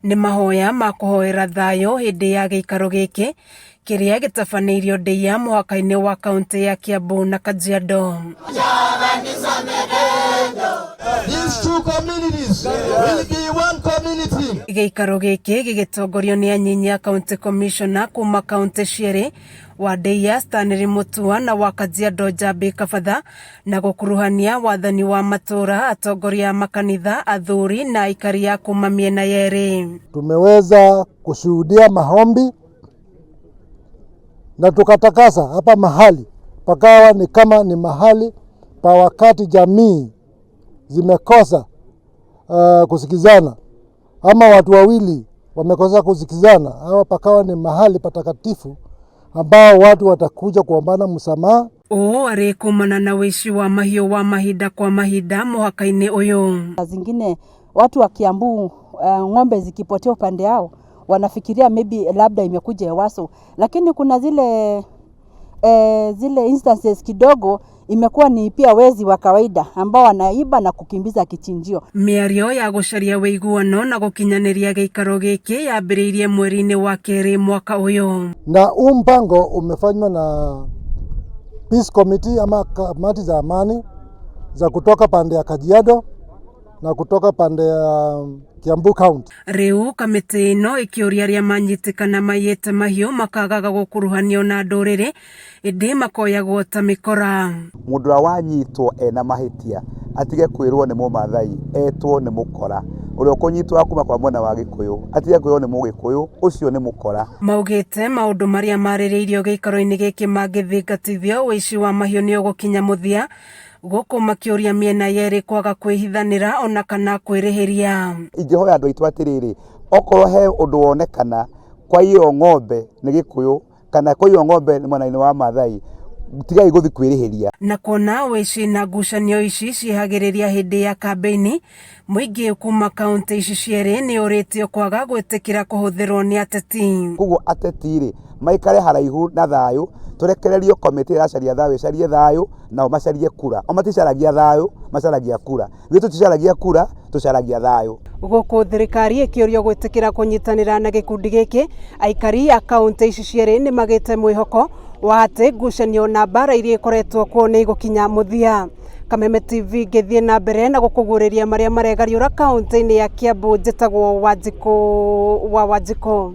nĩ mahoya ma kũhoera thayũ hĩndĩ ya gĩikaro gĩkĩ kĩrĩa gĩtabanĩirio Ndeiya mũhaka-inĩ wa kaunti ya Kiambu na Kajiado. These two communities will be one community. Gĩikaro gĩkĩ gĩgĩtongorio nĩ anyinyi a county commissioner kuma kaunti cierĩ wa Ndeiya Stanley Mutua na wa Kajiado Njambi Kabatha na gũkuruhania wathani wa matũra, atongoria a makanitha, athuri na aikari a kuma miena yerĩ. Tumeweza kushuhudia maombi na tukatakasa hapa mahali pakawa ni kama ni mahali pa wakati jamii zimekosa kusikizana ama watu wawili wamekosa kusikizana, hawa pakawa ni mahali patakatifu ambao watu watakuja kuombana msamaha. Arĩ kumana na wishi wa mahiũ wa mahinda kwa mahinda mũhaka-inĩ ũyũ. Zingine watu wa Kiambu ng'ombe zikipotea upande yao wanafikiria maybe labda imekuja Ewaso, lakini kuna zile instances kidogo imekuwa ni pia wezi wa kawaida ambao wanaiba na kukimbiza kichinjio. Mĩario ya gũcaria wĩiguano na gũkinyanĩria gĩikaro gĩkĩ yambĩrĩirie mweri-inĩ wa kerĩ mwaka ũyũ. Na mpango umefanywa na Peace Committee ama kamati za amani za kutoka pande ya Kajiado na kutoka pande ya Kiambu County. Rĩu kamĩtĩ ĩno ĩkĩũria arĩa manyitĩkana maiyĩte mahiũ makagaga gũkuruhanio na ndũrĩrĩ ĩndĩ makoyagwo ta mĩkora. Mũndũ ũrĩa wanyitwo ena mahĩtia atige kwĩrwo nĩ Mũmathai etwo nĩ mũkora. Ũrĩa ũkũnyitwo kuma kwa mwena wa Gĩkũyũ atige kwĩrwo nĩ Mũgĩkũyũ, ũcio nĩ mũkora. Maugĩte maũndũ marĩa marĩrĩirio gĩikaro-inĩ gĩkĩ mangĩthingatithio, ũici wa mahiũ nĩ ũgũkinya mũthia, gũkũ makĩũria mĩena yerĩ kwaga kwĩhithanĩra ona kana kwĩrĩhĩria. Ingĩhoya andũ aitũ atĩrĩrĩ, okorwo he ũndũ wonekana kwa iyo ng'ombe nĩ Gĩkũyũ kana kwa iyo ng'ombe nĩ mwena-inĩ wa Maathai, tigai gũthi kwĩrĩhĩria. Na kuona wici na ngucanio ici ciĩhagĩrĩria hĩndĩ ya kambeini, mũingĩ kuma kaunti ici cierĩ nĩ ũrĩtio kwaga gwĩtĩkĩra kũhũthĩrwo nĩ ateti. Koguo ateti-rĩ maikare haraihu na thayũ, tũrekererio komiti ĩracaria thayũ ĩcarie thayũ, nao macarie kura. O maticaragia thayũ, macaragia kura. Ithuĩ tũticaragia kura, tũcaragia thayũ. Gũkũ thirikari ĩkĩũrio gwĩtĩkĩra kũnyitanĩra na gĩkundi gĩkĩ, aikari a kaunti ici cierĩ nĩ magĩte mwĩhoko wa atĩ ngucanio na mbara iria ikoretwo kuo nĩ igũkinya mũthia. Kameme TV ngĩthiĩ na mbere na gũkũguũrĩria marĩa maregariũra kaunti-inĩ ya Kiambu, njĩtagwo Wanjikũ wa Wanjikũ.